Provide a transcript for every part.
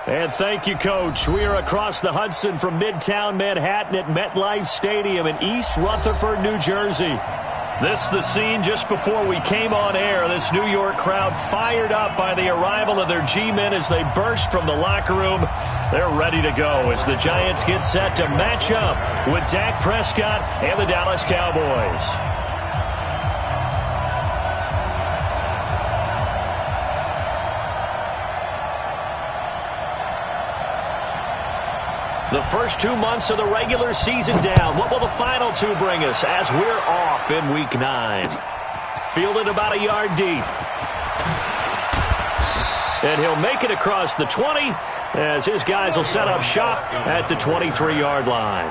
And thank you, Coach. We are across the Hudson from Midtown Manhattan at MetLife Stadium in East Rutherford, New Jersey. This is the scene just before we came on air. This New York crowd fired up by the arrival of their G-men as they burst from the locker room. They're ready to go as the Giants get set to match up with Dak Prescott and the Dallas Cowboys. The first 2 months of the regular season down. What will the final two bring us as we're off in Week 9? Fielded about a yard deep. And he'll make it across the 20 as his guys will set up shop at the 23-yard line.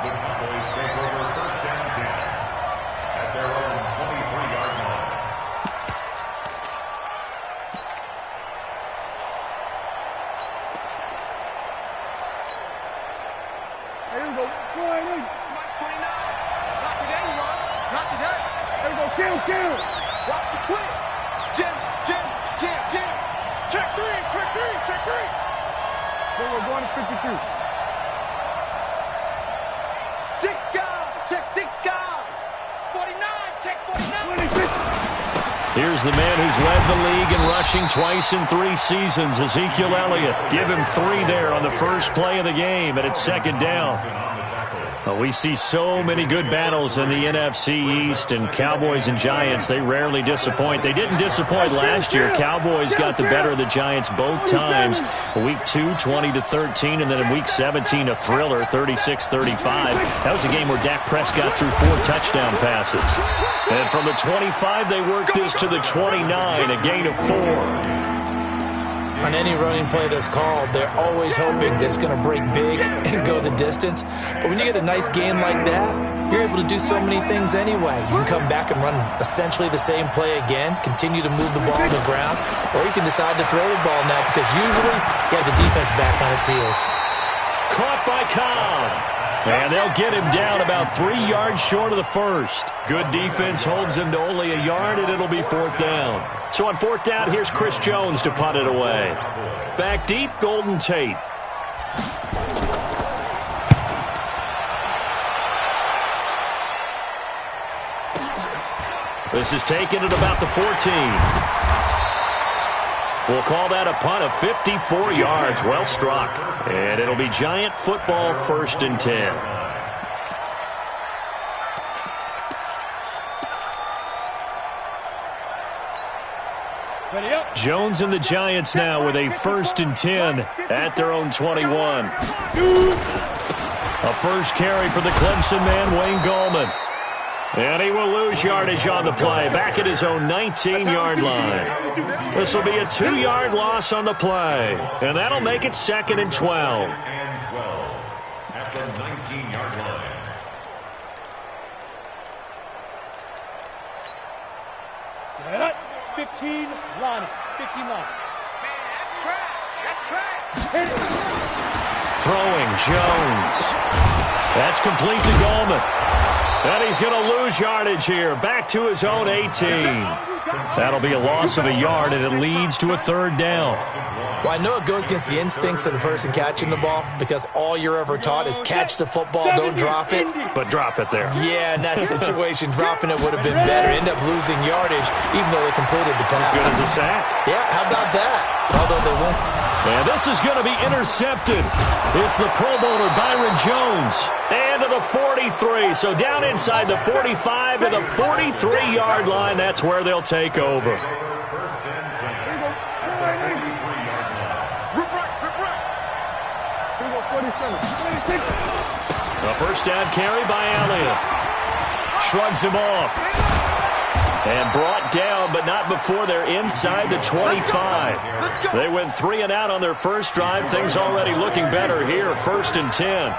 Here's the man who's led the league in rushing twice in 3 seasons, Ezekiel Elliott. Give him 3 there on the first play of the game, and it's second down. We see so many good battles in the NFC East, and Cowboys and Giants, they rarely disappoint. They didn't disappoint last year. Cowboys got the better of the Giants both times. Week 2, 20-13, and then in Week 17, a thriller, 36-35. That was a game where Dak Prescott threw 4 touchdown passes. And from the 25, they worked this to the 29, a gain of 4. On any running play that's called, they're always hoping that it's going to break big and go the distance. But when you get a nice game like that, you're able to do so many things anyway. You can come back and run essentially the same play again, continue to move the ball to the ground, or you can decide to throw the ball now because usually you have the defense back on its heels. Caught by Cobb. And they'll get him down about 3 yards short of the first. Good defense holds him to only a yard, and it'll be 4th down. So on 4th down, here's Chris Jones to punt it away. Back deep, Golden Tate. This is taken at about the 14. We'll call that a punt of 54 yards. Well struck. And it'll be Giant football, 1st and 10. Jones and the Giants now with a 1st and 10 at their own 21. A first carry for the Clemson man, Wayne Gallman. And he will lose yardage on the play, back at his own 19-yard line. This will be a 2-yard loss on the play, and that'll make it 2nd and 12. At the 19-yard line. Set up. 15 line. 15 line. Man, that's trash. That's trash. Throwing Jones. That's complete to Gallman. And he's going to lose yardage here. Back to his own 18. That'll be a loss of a yard, and it leads to a 3rd down. Well, I know it goes against the instincts of the person catching the ball because all you're ever taught is catch the football, don't drop it. But drop it there. Yeah, in that situation, dropping it would have been better. End up losing yardage, even though they completed the pass. As good as a sack. Yeah, how about that? Although they won't. And this is going to be intercepted. It's the Pro Bowler Byron Jones. And to the 43. So down inside the 45 to the 43-yard line. That's where they'll take over. A first down carry by Elliott. Shrugs him off. And brought down, but not before they're inside the 25. They went 3 and out on their first drive. Things already looking better here. 1st and 10.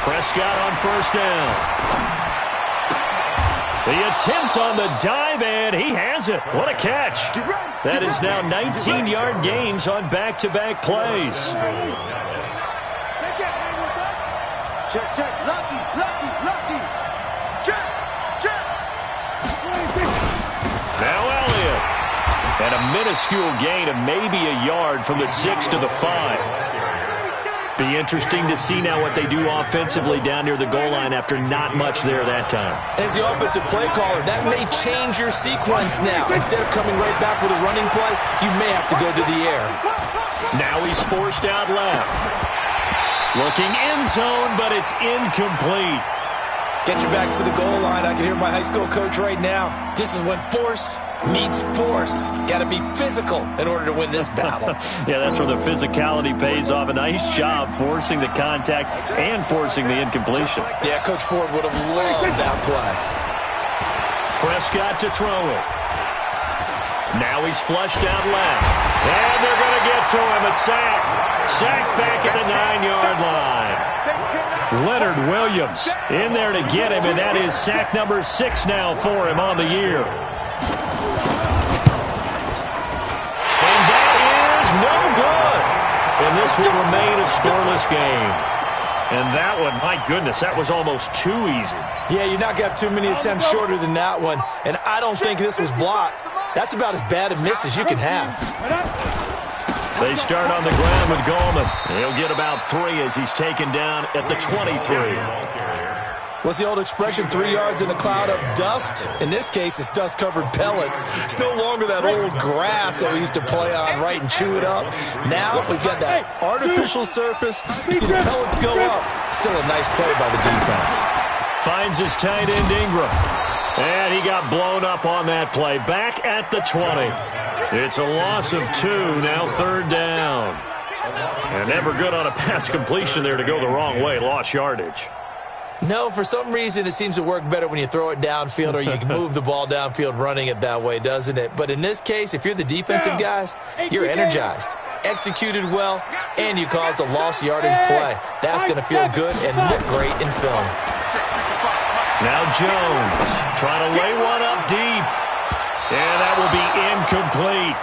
Prescott on 1st down. The attempt on the dive, and he has it. What a catch. That is now 19-yard gains on back-to-back plays. Check, check, lucky, lucky, lucky. Check, check. And a minuscule gain of maybe a yard from the 6 to the 5. Be interesting to see now what they do offensively down near the goal line after not much there that time. As the offensive play caller, that may change your sequence now. Instead of coming right back with a running play, you may have to go to the air. Now he's forced out left. Looking end zone, but it's incomplete. Get your backs to the goal line. I can hear my high school coach right now. This is when force meets force. Got to be physical in order to win this battle. Yeah, that's where the physicality pays off. A nice job forcing the contact and forcing the incompletion. Yeah, Coach Ford would have loved that play. Prescott to throw it. Now he's flushed out left. And they're going to get to him. A sack. Sack back at the 9-yard line. Leonard Williams in there to get him, and that is sack number 6 now for him on the year. And that is no good. And this will remain a scoreless game. And that one, my goodness, that was almost too easy. Yeah, you're not going to have too many attempts shorter than that one. And I don't think this was blocked. That's about as bad a miss as you can have. They start on the ground with Gallman. He'll get about 3 as he's taken down at the 23. What's the old expression, 3 yards in a cloud of dust? In this case, it's dust-covered pellets. It's no longer that old grass that we used to play on, right, and chew it up. Now we've got that artificial surface. You see the pellets go up. Still a nice play by the defense. Finds his tight end Ingram. And he got blown up on that play. Back at the 20. It's a loss of 2, now 3rd down. And never good on a pass completion there to go the wrong way. Lost yardage. No, for some reason it seems to work better when you throw it downfield or you can move the ball downfield running it that way, doesn't it? But in this case, if you're the defensive guys, you're energized, executed well, and you caused a lost yardage play. That's going to feel good and look great in film. Now Jones trying to lay one up deep. And that will be incomplete.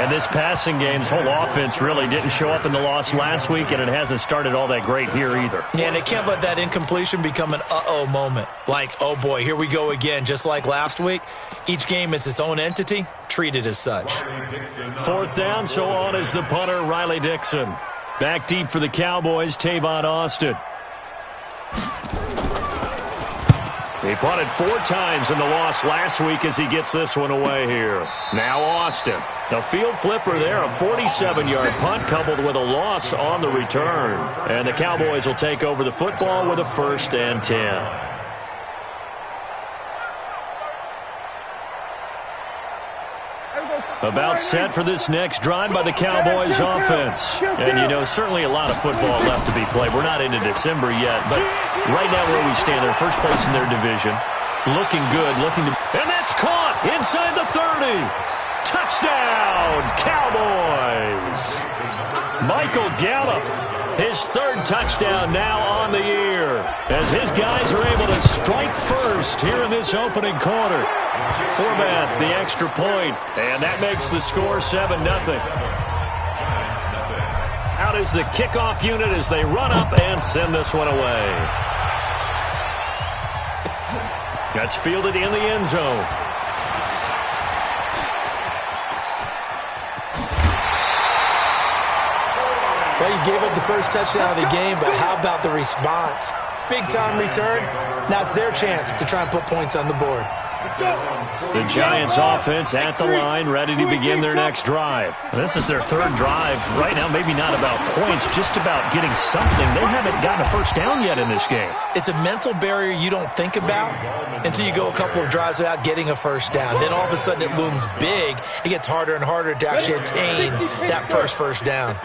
And this passing game's whole offense really didn't show up in the loss last week, and it hasn't started all that great here either. Yeah, and they can't let that incompletion become an uh-oh moment. Like, oh boy, here we go again, just like last week. Each game is its own entity, treated as such. 4th down, so on is the punter, Riley Dixon. Back deep for the Cowboys, Tavon Austin. He punted 4 times in the loss last week as he gets this one away here. Now Austin. A field flipper there, a 47-yard punt coupled with a loss on the return. And the Cowboys will take over the football with a 1st and 10. About set for this next drive by the Cowboys offense. And, you know, certainly a lot of football left to be played. We're not into December yet, but right now where we stand, they're first place in their division. Looking good, looking to... And that's caught inside the 30. Touchdown, Cowboys. Michael Gallup, his 3rd touchdown now on the year, as his guys are able to strike first here in this opening quarter. Forbath, the extra point, and that makes the score 7-0. Out is the kickoff unit as they run up and send this one away. That's fielded in the end zone. Well, you gave up the first touchdown of the game, but how about the response? Big-time return. Now it's their chance to try and put points on the board. The Giants offense at the line, ready to begin their next drive. This is their 3rd drive. Right now, maybe not about points, just about getting something. They haven't gotten a first down yet in this game. It's a mental barrier you don't think about until you go a couple of drives without getting a first down. Then all of a sudden it looms big. It gets harder and harder to actually attain that first down.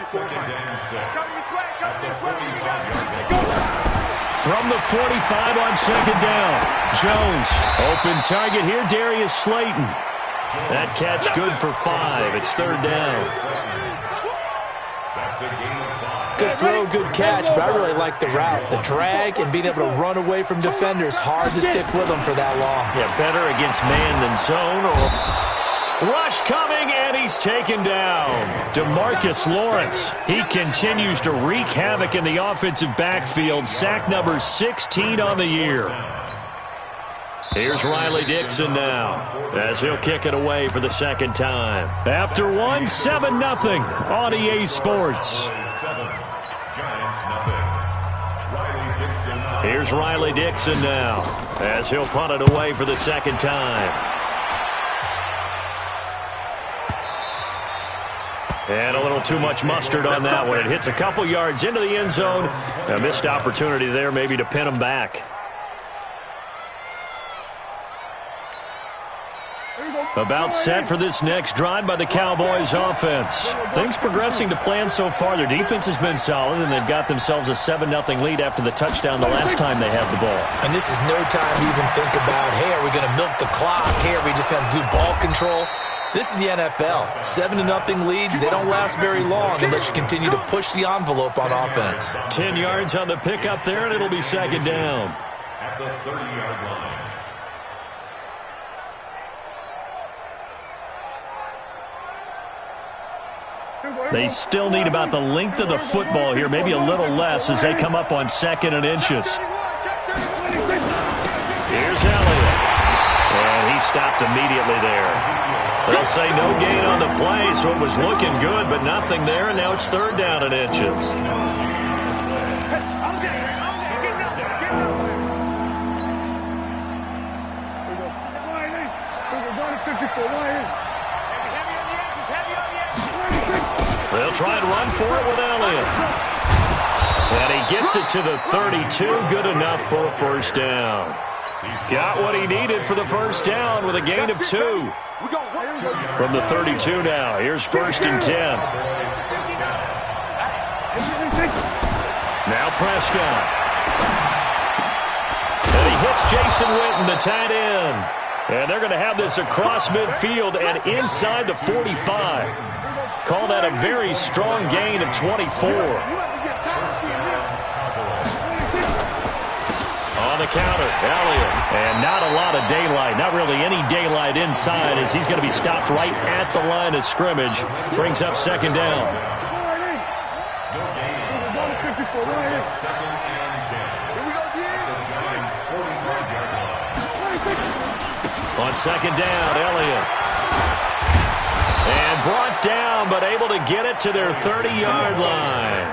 From the 45 on 2nd down. Jones, open target here, Darius Slayton. That catch good for 5. It's 3rd down. Good throw, good catch, but I really like the route. The drag and being able to run away from defenders. Hard to stick with them for that long. Yeah, better against man than zone. Rush coming, and he's taken down. DeMarcus Lawrence. He continues to wreak havoc in the offensive backfield. Sack number 16 on the year. Here's Riley Dixon now as he'll kick it away for the second time. After one, 7-0 on EA Sports. Here's Riley Dixon now as he'll punt it away for the second time. And a little too much mustard on that one. It hits a couple yards into the end zone. A missed opportunity there maybe to pin him back. About set for this next drive by the Cowboys offense. Things progressing to plan so far. Their defense has been solid, and they've got themselves a 7-0 lead after the touchdown the last time they had the ball. And this is no time to even think about, hey, are we going to milk the clock? Hey, are we just going to do ball control? This is the NFL. 7-0 leads, they don't last very long unless you continue to push the envelope on offense. 10 yards on the pickup there, and it'll be second down. At the 30-yard line. They still need about the length of the football here, maybe a little less as they come up on 2nd and inches. Here's Elliott. And he stopped immediately there. They'll say no gain on the play, so it was looking good, but nothing there, and now it's 3rd down and inches. They'll try and run for it with Elliott. And he gets it to the 32. Good enough for a first down. Got what he needed for the first down with a gain of 2. From the 32 now. Here's 1st and 10. Now Prescott. And he hits Jason Witten, the tight end. And they're going to have this across midfield and inside the 45. Call that a very strong gain of 24. On the counter, Elliott. And not a lot of daylight. Not really any daylight inside as he's going to be stopped right at the line of scrimmage. Brings up 2nd down. On 2nd down, Elliott. And brought down, but able to get it to their 30-yard line.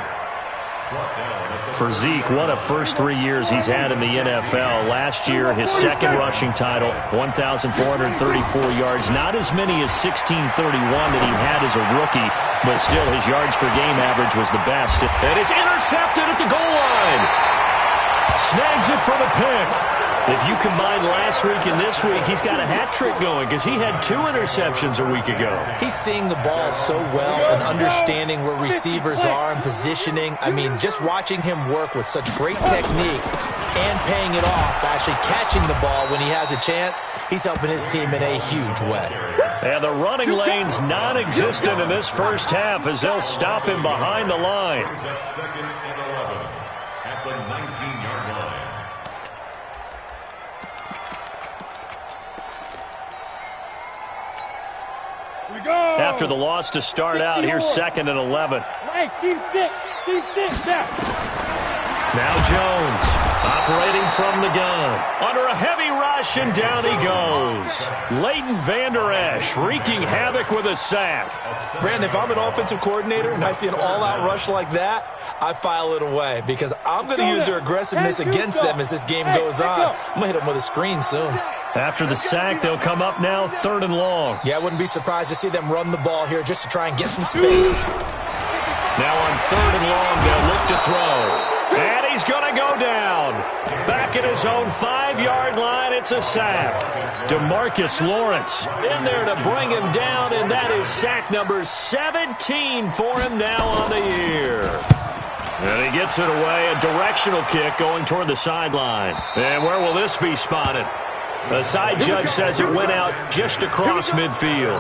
For Zeke, what a first 3 years he's had in the NFL. Last year, his 2nd rushing title, 1,434 yards. Not as many as 1,631 that he had as a rookie, but still his yards per game average was the best. And it's intercepted at the goal line. Snags it for the pick. If you combine last week and this week, he's got a hat trick going because he had 2 interceptions a week ago. He's seeing the ball so well and understanding where receivers are and positioning. I mean, just watching him work with such great technique and paying it off by actually catching the ball when he has a chance, he's helping his team in a huge way. And the running lane's non-existent in this first half as they'll stop him behind the line. 2nd and 11 at the 19-yard line. After the loss to start out, here's 2nd and 11. Hey, Team 6 now. Now Jones, operating from the gun. Under a heavy rush, and down he goes. Leighton Vander Esch wreaking havoc with a sack. Brandon, if I'm an offensive coordinator and I see an all-out rush like that, I file it away because I'm going to use their aggressiveness against them as this game goes on. I'm going to hit them with a screen soon. After the sack, they'll come up now 3rd and long. Yeah, I wouldn't be surprised to see them run the ball here just to try and get some space. Now on 3rd and long, they'll look to throw. And he's going to go down. Back at his own 5-yard line, it's a sack. DeMarcus Lawrence in there to bring him down, and that is sack number 17 for him now on the year. And he gets it away, a directional kick going toward the sideline. And where will this be spotted? The side judge says it went out just across midfield.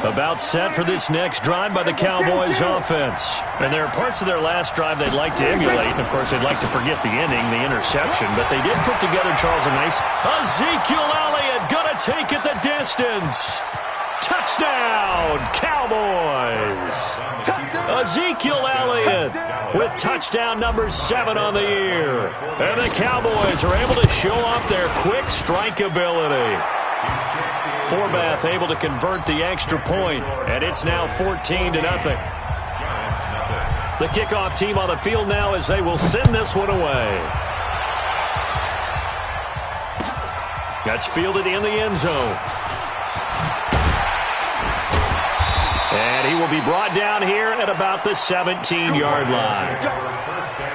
About set for this next drive by the Cowboys offense. And there are parts of their last drive they'd like to emulate. Of course, they'd like to forget the ending, the interception. But they did put together, Charles, a nice Ezekiel Elliott going to take it the distance. Touchdown, Cowboys! Ezekiel Elliott with touchdown number 7 on the year. And the Cowboys are able to show off their quick strike ability. Forbath able to convert the extra point, and it's now 14-0. The kickoff team on the field now as they will send this one away. That's fielded in the end zone. And he will be brought down here at about the 17-yard line.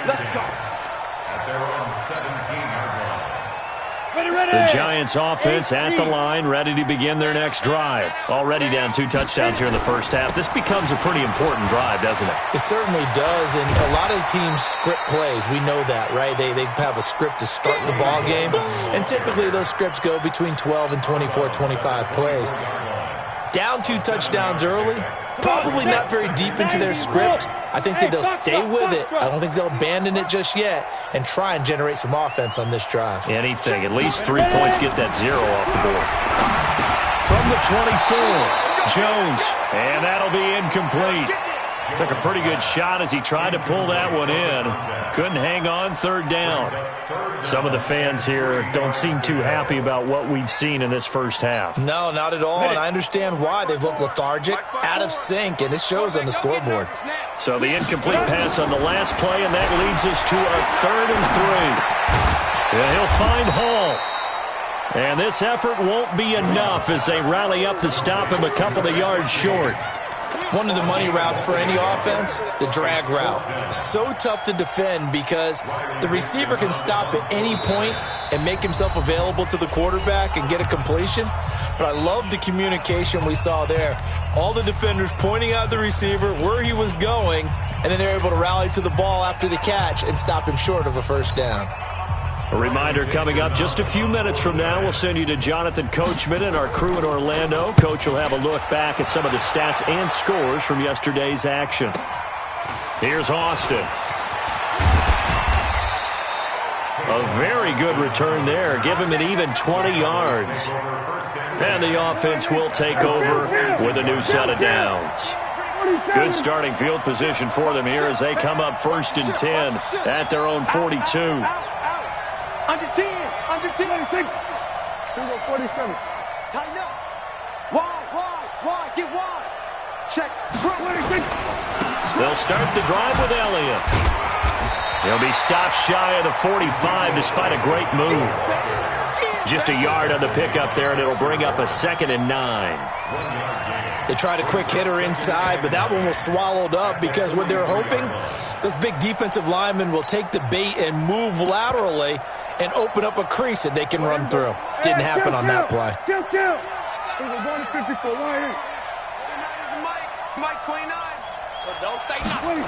Let's go. At their own 17-yard line. The Giants offense at the line, ready to begin their next drive. Already down 2 touchdowns here in the first half. This becomes a pretty important drive, doesn't it? It certainly does, and a lot of teams script plays. We know that, right? They have a script to start the ball game, and typically those scripts go between 12 and 24, 25 plays. Down 2 touchdowns early, probably not very deep into their script. I think that they'll stay with it. I don't think they'll abandon it just yet and try and generate some offense on this drive. Anything. At least 3 points get that 0 off the board. From the 24, Jones, and that'll be incomplete. Took a pretty good shot as he tried to pull that one in. Couldn't hang on, 3rd down. Some of the fans here don't seem too happy about what we've seen in this first half. No, not at all, and I understand why. They've looked lethargic, out of sync, and it shows on the scoreboard. So the incomplete pass on the last play, and that leads us to a 3rd and 3. And he'll find Hall. And this effort won't be enough as they rally up to stop him a couple of yards short. One of the money routes for any offense, the drag route. So tough to defend because the receiver can stop at any point and make himself available to the quarterback and get a completion. But I love the communication we saw there. All the defenders pointing out the receiver, where he was going, and then they're able to rally to the ball after the catch and stop him short of a 1st down. A reminder coming up just a few minutes from now. We'll send you to Jonathan Coachman and our crew in Orlando. Coach will have a look back at some of the stats and scores from yesterday's action. Here's Austin. A very good return there. Give him an even 20 yards. And the offense will take over with a new set of downs. Good starting field position for them here as they come up 1st and 10 at their own 42. Under 10, under 10. 47. Tighten up. Wide, get wide. Check. They'll start the drive with Elliott. He'll be stopped shy of the 45 despite a great move. Just a yard on the pickup there, and it'll bring up a 2nd and 9. They tried a quick hitter inside, but that one was swallowed up because what they're hoping, those big defensive linemen will take the bait and move laterally and open up a crease that they can run through. Didn't happen on that play. Mike 29. So don't say nothing.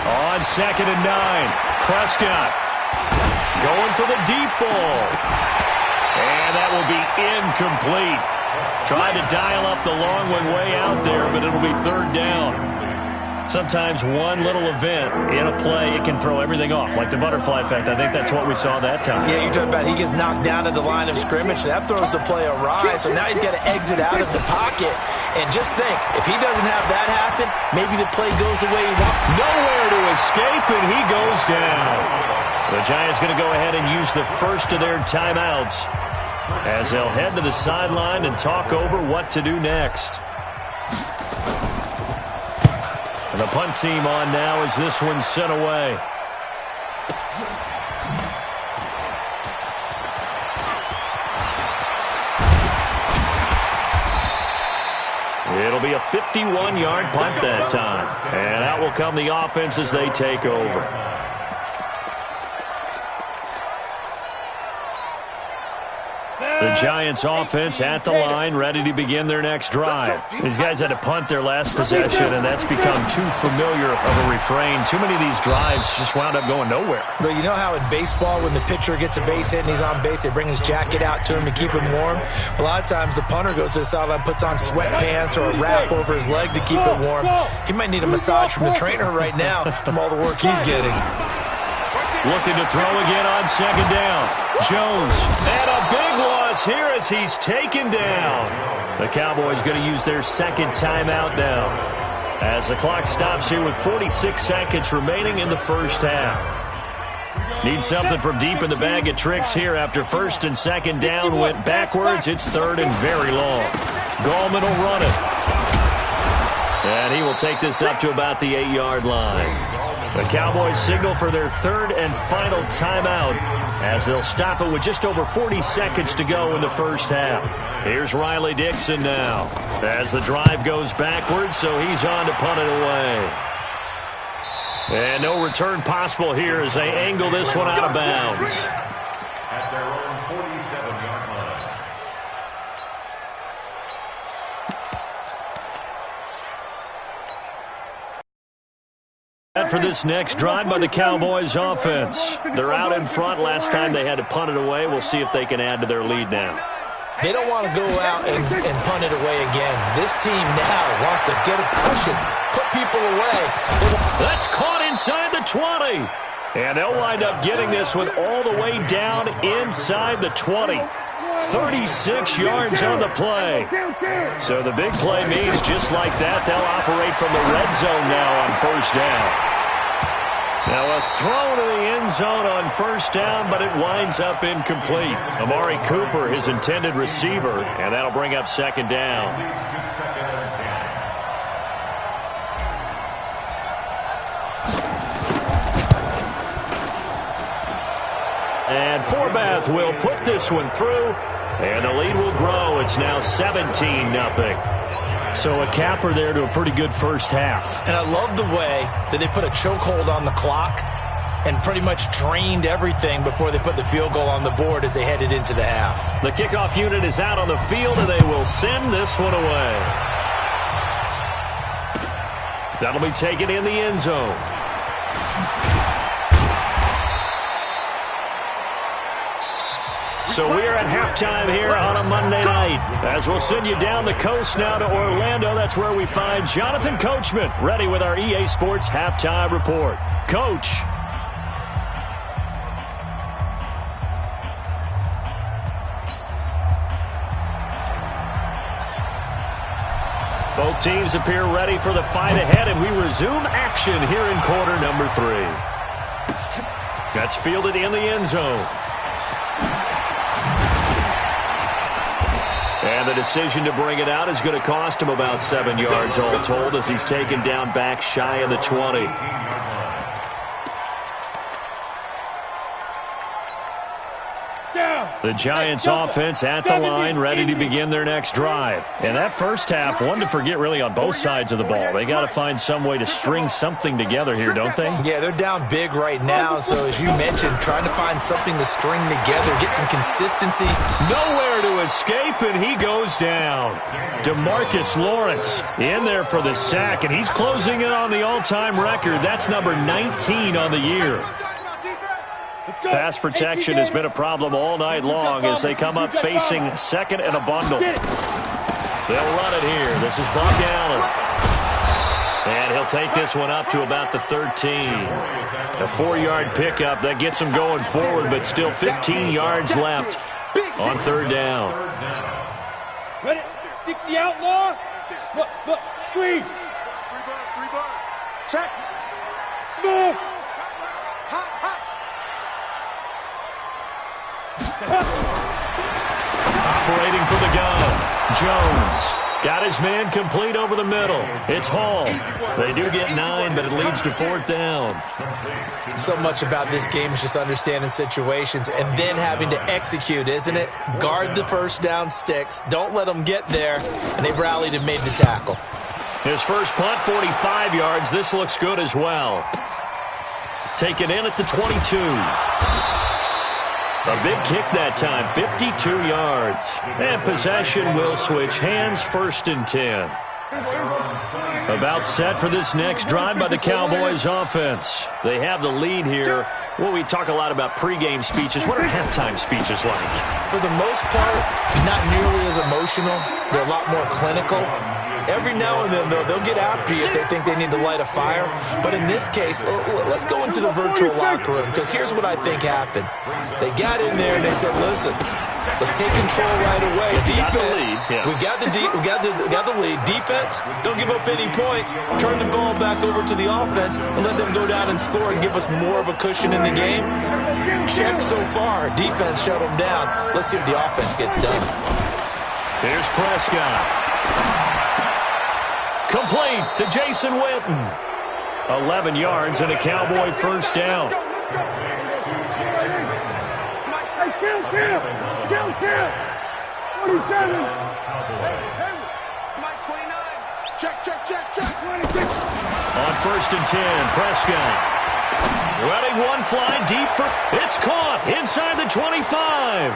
On 2nd and 9, Prescott going for the deep ball. And that will be incomplete. Trying to dial up the long one way out there, but it'll be 3rd down. Sometimes one little event in a play, it can throw everything off, like the butterfly effect. I think that's what we saw that time. Yeah, you're talking about he gets knocked down at the line of scrimmage. That throws the play awry, so now he's got to exit out of the pocket. And just think, if he doesn't have that happen, maybe the play goes the way he wants. Nowhere to escape, and he goes down. The Giants going to go ahead and use the first of their timeouts as they'll head to the sideline and talk over what to do next. And the punt team on now as this one's sent away. It'll be a 51-yard punt that time. And out will come the offense as they take over. The Giants offense at the line, ready to begin their next drive. These guys had to punt their last possession, and that's become too familiar of a refrain. Too many of these drives just wound up going nowhere. But you know how in baseball, when the pitcher gets a base hit and he's on base, they bring his jacket out to him to keep him warm? A lot of times the punter goes to the sideline, puts on sweatpants or a wrap over his leg to keep it warm. He might need a massage from the trainer right now from all the work he's getting. Looking to throw again on second down. Jones. And a big loss here as he's taken down. The Cowboys going to use their second timeout now, as the clock stops here with 46 seconds remaining in the first half. Need something from deep in the bag of tricks here after first and second down went backwards. It's third and very long. Gallman will run it. And he will take this up to about the 8-yard line. The Cowboys signal for their third and final timeout as they'll stop it with just over 40 seconds to go in the first half. Here's Riley Dixon now as the drive goes backwards, so he's on to punt it away. And no return possible here as they angle this one out of bounds. At their own 47-yard line. For this next drive by the Cowboys offense. They're out in front. Last time they had to punt it away. We'll see if they can add to their lead now. They don't want to go out and punt it away again. This team now wants to get a cushion, put people away. That's caught inside the 20. And they'll wind up getting this one all the way down inside the 20. 36 yards on the play. So the big play means just like that, they'll operate from the red zone now on first down. Now a throw to the end zone on first down, but it winds up incomplete. Amari Cooper, his intended receiver, and that'll bring up second down. And Forbath will put this one through, and the lead will grow. It's now 17-0. So a capper there to a pretty good first half. And I love the way that they put a chokehold on the clock and pretty much drained everything before they put the field goal on the board as they headed into the half. The kickoff unit is out on the field, and they will send this one away. That'll be taken in the end zone. So we're at halftime here on a Monday night. As we'll send you down the coast now to Orlando. That's where we find Jonathan Coachman, ready with our EA Sports Halftime Report. Coach. Both teams appear ready for the fight ahead, and we resume action here in quarter number 3. That's fielded in the end zone. And the decision to bring it out is going to cost him about 7 yards all told as he's taken down back shy of the 20. The Giants offense at the line, ready to begin their next drive. And that first half, one to forget really on both sides of the ball. They got to find some way to string something together here, don't they? Yeah, they're down big right now. So as you mentioned, trying to find something to string together, get some consistency. Nowhere to escape, and he goes down. DeMarcus Lawrence in there for the sack, and he's closing in on the all-time record. That's number 19 on the year. Pass protection has been a problem all night long as they come up facing second and a bundle. They'll run it here. This is Buck Allen. And he'll take this one up to about the 13. A 4-yard pickup that gets him going forward, but still 15 yards left on third down. Ready? 60 outlaw. Look, squeeze. Check. Smooth. Operating for the gun. Jones got his man complete over the middle. It's Hall. They do get 9, but it leads to fourth down. So much about this game is just understanding situations and then having to execute, isn't it? Guard the first down sticks. Don't let them get there. And they rallied and made the tackle. His first punt, 45 yards. This looks good as well. Taken in at the 22. A big kick that time, 52 yards. And possession will switch hands, first and 10. About set for this next drive by the Cowboys offense. They have the lead here. Well, we talk a lot about pregame speeches. What are halftime speeches like? For the most part, not nearly as emotional. They're a lot more clinical. Every now and then, though, they'll get after you if they think they need to light a fire. But in this case, let's go into the virtual locker room, because here's what I think happened. They got in there and they said, listen, let's take control right away. Defense, we got the lead. Defense, don't give up any points. Turn the ball back over to the offense and let them go down and score and give us more of a cushion in the game. Check so far. Defense shut them down. Let's see if the offense gets done. Here's Prescott. Complete to Jason Witten. 11 yards and a Cowboy first down. Kill. 47. Mike 29. Check. 26. On 1st and 10, Prescott. Letting one fly deep for... It's caught inside the 25.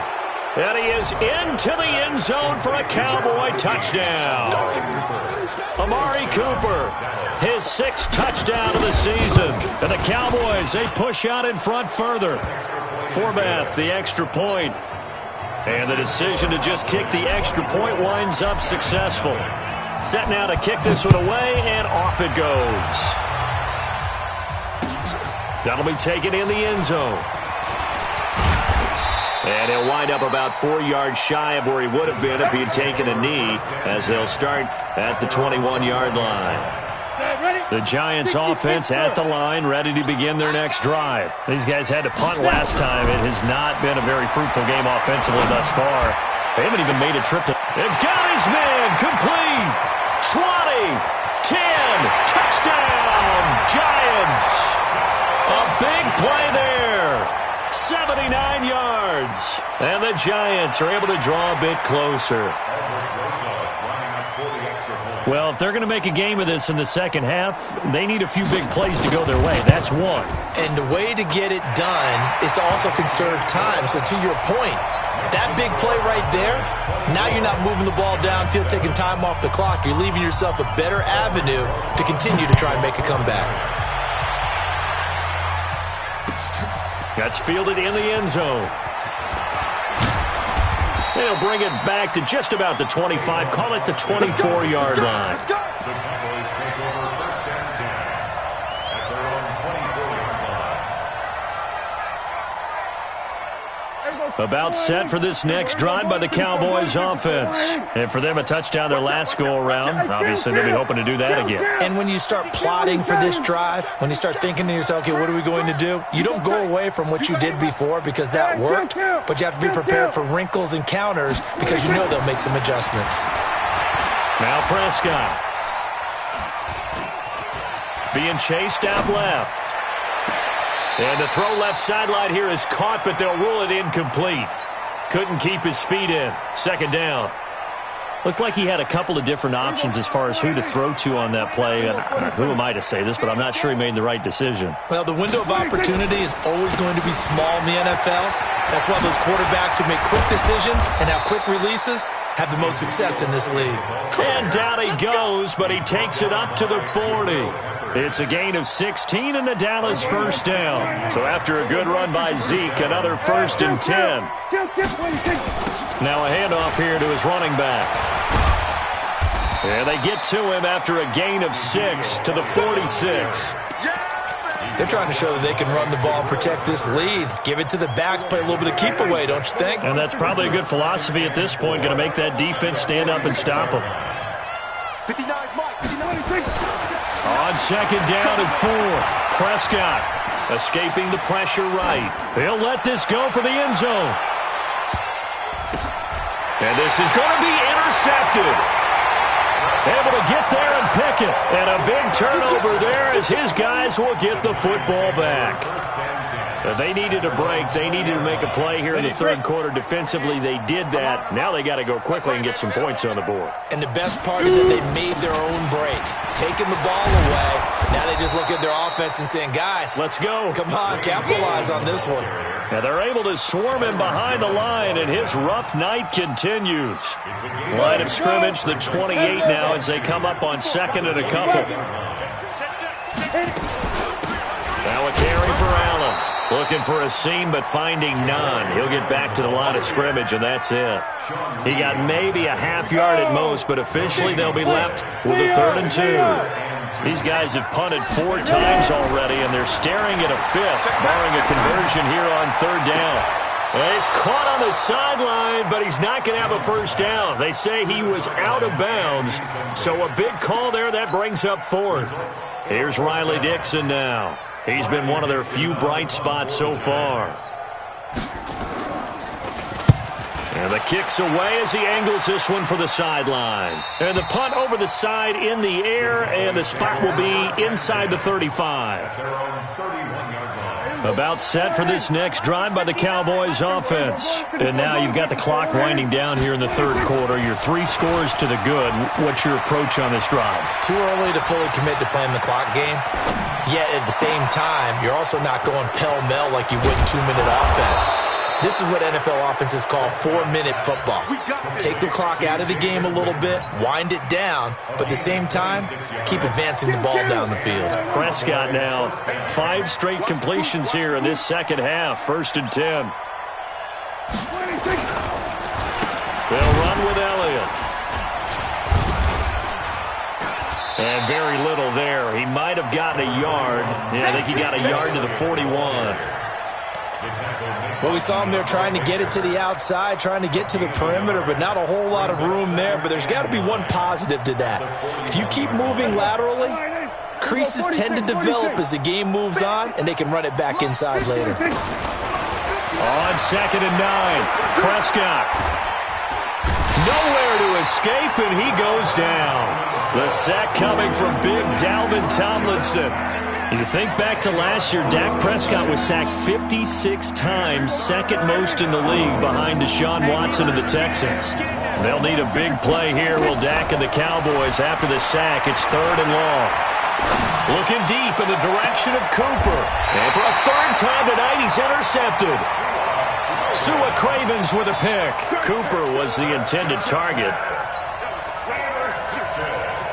And he is into the end zone for a Cowboy touchdown. Amari Cooper, his 6th touchdown of the season. And the Cowboys, they push out in front further. Forbath, the extra point. And the decision to just kick the extra point winds up successful. Set now to kick this one away, and off it goes. That'll be taken in the end zone. And he'll wind up about 4 yards shy of where he would have been if he had taken a knee, as they'll start at the 21-yard line. The Giants offense at the line, ready to begin their next drive. These guys had to punt last time. It has not been a very fruitful game offensively thus far. They haven't even made a trip to... They've got his man, complete, 20, 10, touchdown, Giants. A big play there, 79 yards. And the Giants are able to draw a bit closer. Well, if they're going to make a game of this in the second half, they need a few big plays to go their way. That's one. And the way to get it done is to also conserve time. So to your point, that big play right there, now you're not moving the ball downfield, taking time off the clock. You're leaving yourself a better avenue to continue to try and make a comeback. That's fielded in the end zone. They'll bring it back to just about the 25. Call it the 24-yard line. The Cowboys take over 1st and 10 at their own 24-yard line. About set for this next drive by the Cowboys offense. And for them, a touchdown their last go-around. Obviously, they'll be hoping to do that again. And when you start plotting for this drive, when you start thinking to yourself, okay, what are we going to do? You don't go away from what you did before because that worked, but you have to be prepared for wrinkles and counters because you know they'll make some adjustments. Now Prescott. Being chased out left. And the throw left sideline here is caught, but they'll rule it incomplete. Couldn't keep his feet in. 2nd down. Looked like he had a couple of different options as far as who to throw to on that play. And who am I to say this, but I'm not sure he made the right decision. Well, the window of opportunity is always going to be small in the NFL. That's why those quarterbacks who make quick decisions and have quick releases have the most success in this league. And down he goes, but he takes it up to the 40. It's a gain of 16 and a Dallas first down. So after a good run by Zeke, another 1st and 10. Now a handoff here to his running back. And they get to him after a gain of 6 to the 46. They're trying to show that they can run the ball and protect this lead. Give it to the backs, play a little bit of keep away, don't you think? And that's probably a good philosophy at this point, going to make that defense stand up and stop them. 59 Mike. 59 On 2nd down and 4, Prescott escaping the pressure right. He'll let this go for the end zone. And this is going to be intercepted. Able to get there and pick it. And a big turnover there as his guys will get the football back. They needed a break. They needed to make a play here in the 3rd quarter. Defensively, they did that. Now they got to go quickly and get some points on the board. And the best part is that they made their own break. Taking the ball away. Now they just look at their offense and saying, guys, let's go. Come on, capitalize on this one. And they're able to swarm him behind the line, and his rough night continues. Line of scrimmage, the 28 now as they come up on 2nd and a couple. Now a carry for Allen. Looking for a seam, but finding none. He'll get back to the line of scrimmage, and that's it. He got maybe a half yard at most, but officially they'll be left with a 3rd and 2. These guys have punted 4 times already, and they're staring at a 5th, barring a conversion here on 3rd down. And he's caught on the sideline, but he's not going to have a first down. They say he was out of bounds, so a big call there. That brings up 4th. Here's Riley Dixon now. He's been one of their few bright spots so far. And the kick's away as he angles this one for the sideline. And the punt over the side in the air, and the spot will be inside the 35. About set for this next drive by the Cowboys offense. And now you've got the clock winding down here in the 3rd quarter. Your 3 scores to the good. What's your approach on this drive? Too early to fully commit to playing the clock game. Yet at the same time, you're also not going pell-mell like you would 2-minute offense. This is what NFL offenses call 4-minute football. Take the clock out of the game a little bit, wind it down, but at the same time, keep advancing the ball down the field. Prescott now, 5 straight completions here in this second half. 1st and 10. They'll run with Elliott. And very little there. He might have gotten a yard. Yeah, I think he got a yard to the 41. Well, we saw him there trying to get it to the outside, trying to get to the perimeter, but not a whole lot of room there. But there's got to be one positive to that. If you keep moving laterally, creases tend to develop as the game moves on, and they can run it back inside later. On 2nd and 9, Prescott. Nowhere to escape, and he goes down. The sack coming from big Dalvin Tomlinson. You think back to last year, Dak Prescott was sacked 56 times, 2nd most in the league behind Deshaun Watson of the Texans. They'll need a big play here, will Dak and the Cowboys after the sack. It's 3rd and long. Looking deep in the direction of Cooper. And for a 3rd time tonight, he's intercepted. Sua Cravens with a pick. Cooper was the intended target.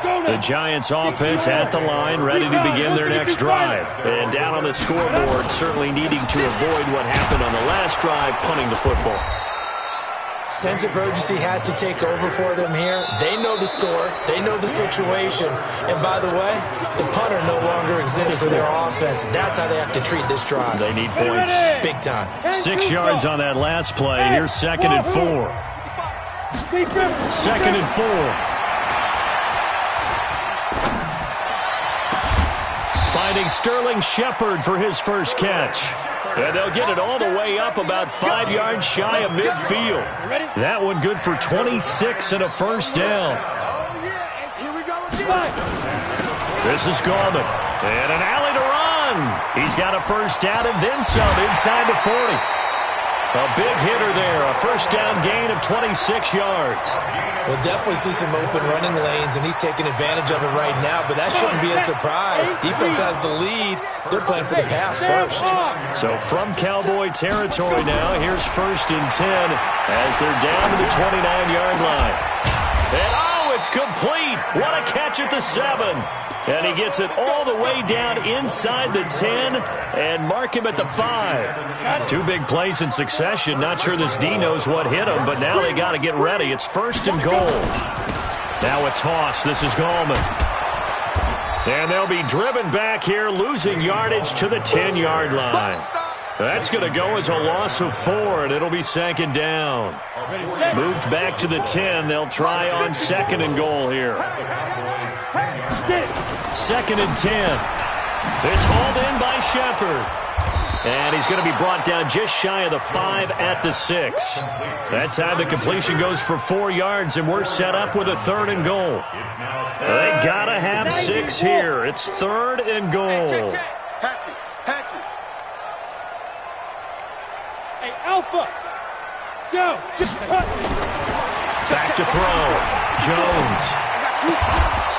The Giants offense at the line, ready to begin their next drive. And down on the scoreboard, certainly needing to avoid what happened on the last drive, punting the football. Sense of urgency has to take over for them here. They know the score. They know the situation. And by the way, the punter no longer exists for their offense. That's how they have to treat this drive. They need points. Big time. 6 yards on that last play. Here's 2nd and 4. 2nd and 4. Finding Sterling Shepard for his first catch. And they'll get it all the way up about 5 yards shy of midfield. That one good for 26 and a first down. This is Gorman. And an alley to run. He's got a first down and then some inside the 40. A big hitter there. A first down gain of 26 yards. We'll definitely see some open running lanes, and he's taking advantage of it right now, but that shouldn't be a surprise. Defense has the lead. They're playing for the pass first. So from Cowboy territory now, here's 1st and 10 as they're down to the 29-yard line. And oh, it's complete. What a catch at the 7. And he gets it all the way down inside the 10 and mark him at the 5. 2 big plays in succession. Not sure this D knows what hit him, but now they got to get ready. It's 1st and goal. Now a toss. This is Gallman. And they'll be driven back here, losing yardage to the 10-yard line. That's going to go as a loss of 4, and it'll be 2nd down. Moved back to the 10. They'll try on 2nd and goal here. 2nd and 10. It's hauled in by Shepard. And he's going to be brought down just shy of the 5 at the 6. That time the completion goes for 4 yards, and we're set up with a 3rd and goal. They got to have 6 here. It's 3rd and goal. Hey, Alpha. Go. Back to throw. Jones.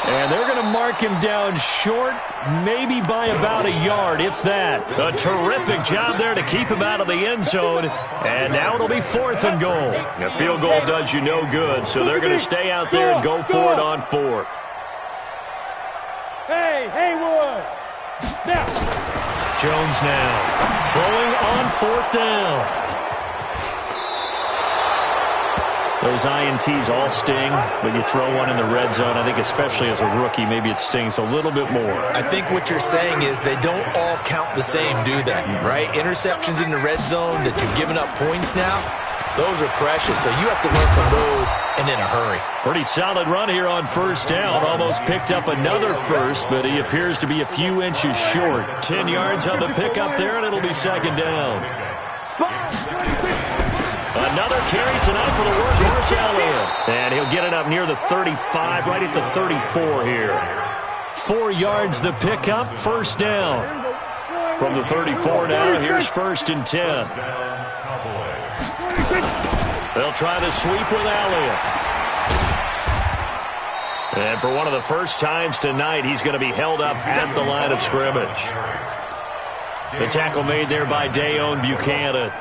And they're going to mark him down short, maybe by about a yard, if that. A terrific job there to keep him out of the end zone. And now it'll be 4th and goal. A field goal does you no good, so they're going to stay out there and go for it on 4th. Hey, Haywood. Now. Jones now throwing on 4th down. Those INTs all sting, but you throw one in the red zone. I think especially as a rookie, maybe it stings a little bit more. I think what you're saying is they don't all count the same, do they? Right? Interceptions in the red zone that you've given up points now, those are precious. So you have to learn from those and in a hurry. Pretty solid run here on 1st down. Almost picked up another first, but he appears to be a few inches short. 10 yards on the pickup there, and it'll be 2nd down. Another carry tonight for the workhorse Elliott. And he'll get it up near the 35, right at the 34 here. 4 yards the pickup, 1st down. From the 34 now, here's 1st and 10. They'll try to sweep with Elliott. And for one of the first times tonight, he's going to be held up at the line of scrimmage. The tackle made there by Dayon Buchanan.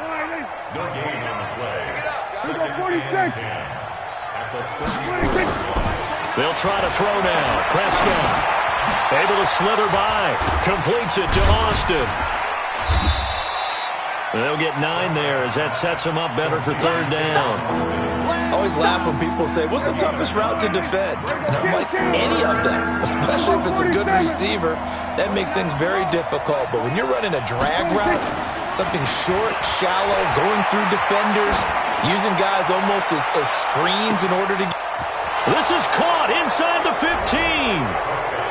They'll try to throw now. Prescott able to slither by. Completes it to Austin. They'll get 9 there as that sets them up better for 3rd down. I always laugh when people say, what's the toughest route to defend? And I'm like, any of them, especially if it's a good receiver. That makes things very difficult. But when you're running a drag route, something short, shallow, going through defenders, using guys almost as screens in order to... This is caught inside the 15.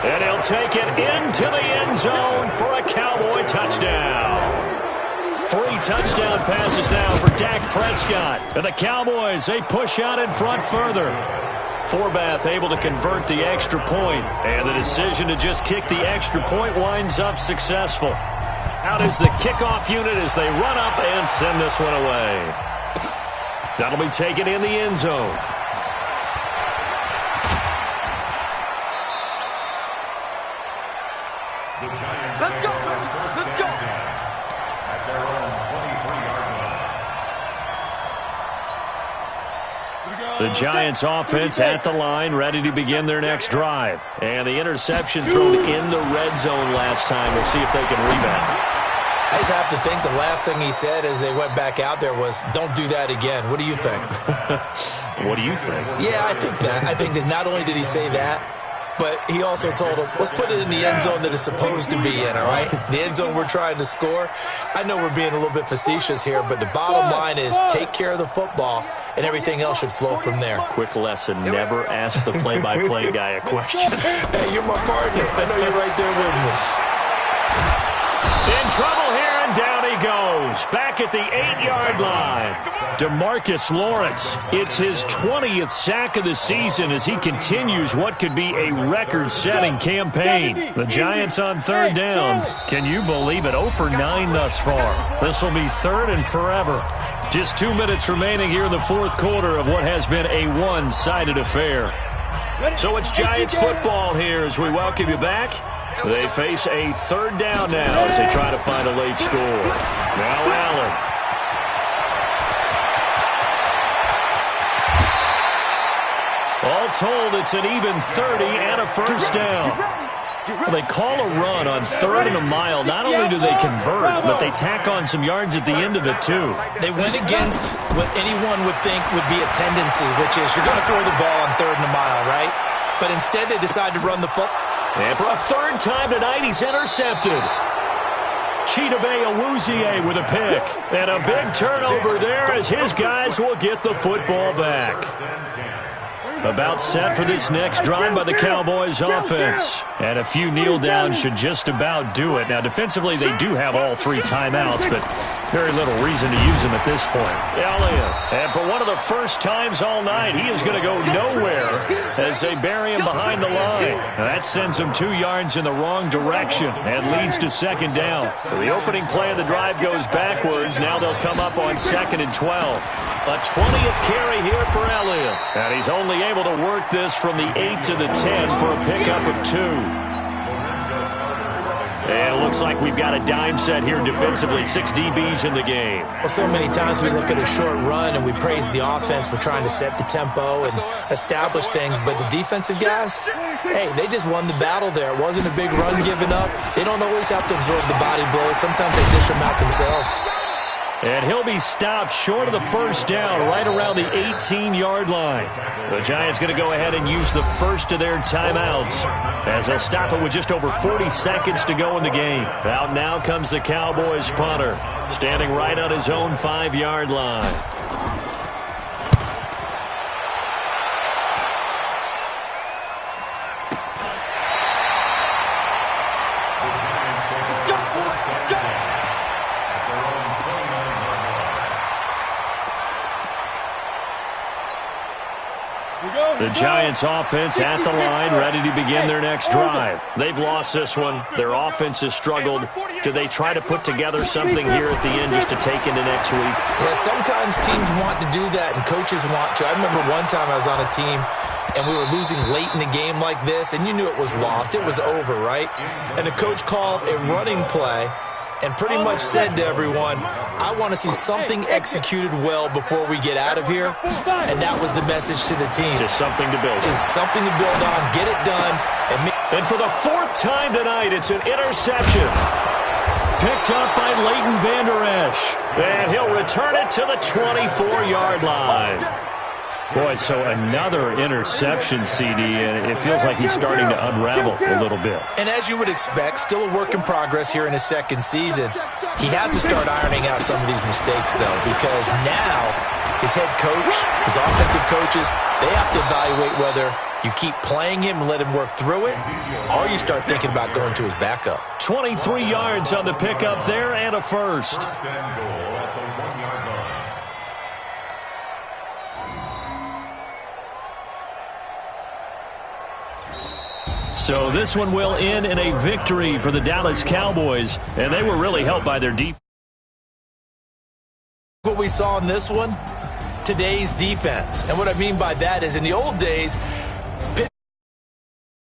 And he'll take it into the end zone for a Cowboy touchdown. 3 touchdown passes now for Dak Prescott. And the Cowboys, they push out in front further. Forbath able to convert the extra point. And the decision to just kick the extra point winds up successful. Out is the kickoff unit as they run up and send this one away. That'll be taken in the end zone. Let's go! Let's go! At their own 23-yard line. The Giants offense at the line, ready to begin their next drive. And the interception thrown in the red zone last time. We'll see if they can rebound. I just have to think the last thing he said as they went back out there was, don't do that again. What do you think? What do you think? Yeah, I think that. I think that not only did he say that, but he also told him, let's put it in the end zone that it's supposed to be in, all right? The end zone we're trying to score. I know we're being a little bit facetious here, but the bottom line is take care of the football, and everything else should flow from there. Quick lesson, never ask the play-by-play guy a question. Hey, you're my partner. I know you're right there with me. In trouble here, and down he goes. Back at the 8-yard line. DeMarcus Lawrence. It's his 20th sack of the season as he continues what could be a record-setting campaign. The Giants on 3rd down. Can you believe it? 0 for 9 thus far. This will be 3rd and forever. Just 2 minutes remaining here in the 4th quarter of what has been a one-sided affair. So it's Giants football here as we welcome you back. They face a 3rd down now as they try to find a late score. Now Allen. All told, it's an even 30 and a 1st down. Well, they call a run on 3rd and a mile. Not only do they convert, but they tack on some yards at the end of it, too. They went against what anyone would think would be a tendency, which is you're going to throw the ball on 3rd and a mile, right? But instead they decide to run the football. And for a 3rd time tonight, he's intercepted. Chidobe Awuzie with a pick. And a big turnover there as his guys will get the football back. About set for this next drive by the Cowboys offense. And a few kneel downs should just about do it. Now, defensively, they do have all 3 timeouts, but very little reason to use them at this point. Elliott, and for one of the first times all night, he is going to go nowhere as they bury him behind the line. Now, that sends him 2 yards in the wrong direction and leads to 2nd down. So the opening play of the drive goes backwards. Now they'll come up on 2nd and 12. A 20th carry here for Elliott. And he's only able to work this from the 8 to the 10 for a pickup of 2. And it looks like we've got a dime set here defensively. 6 DBs in the game. Well, so many times we look at a short run and we praise the offense for trying to set the tempo and establish things, but the defensive guys, hey, they just won the battle there. It wasn't a big run given up. They don't always have to absorb the body blows. Sometimes they dish them out themselves. And he'll be stopped short of the first down, right around the 18-yard line. The Giants going to go ahead and use the first of their timeouts, as they'll stop it with just over 40 seconds to go in the game. Out now comes the Cowboys punter, standing right on his own 5-yard line. The Giants offense at the line, ready to begin their next drive. They've lost this one. Their offense has struggled. Do they try to put together something here at the end just to take into next week? Yeah, sometimes teams want to do that and coaches want to. I remember one time I was on a team and we were losing late in the game like this, and you knew it was lost. It was over, right? And the coach called a running play and pretty much said to everyone, I want to see something executed well before we get out of here. And that was the message to the team. Just something to build on. Just something to build on, get it done. And for the 4th time tonight, it's an interception. Picked up by Leighton Vander Esch. And he'll return it to the 24-yard line. Boy, so another interception, CD, and it feels like he's starting to unravel a little bit. And as you would expect, still a work in progress here in his second season. He has to start ironing out some of these mistakes, though, because now his head coach, his offensive coaches, they have to evaluate whether you keep playing him and let him work through it, or you start thinking about going to his backup. 23 yards on the pickup there and a first. So this one will end in a victory for the Dallas Cowboys, and they were really helped by their defense. What we saw in this one, today's defense. And what I mean by that is in the old days,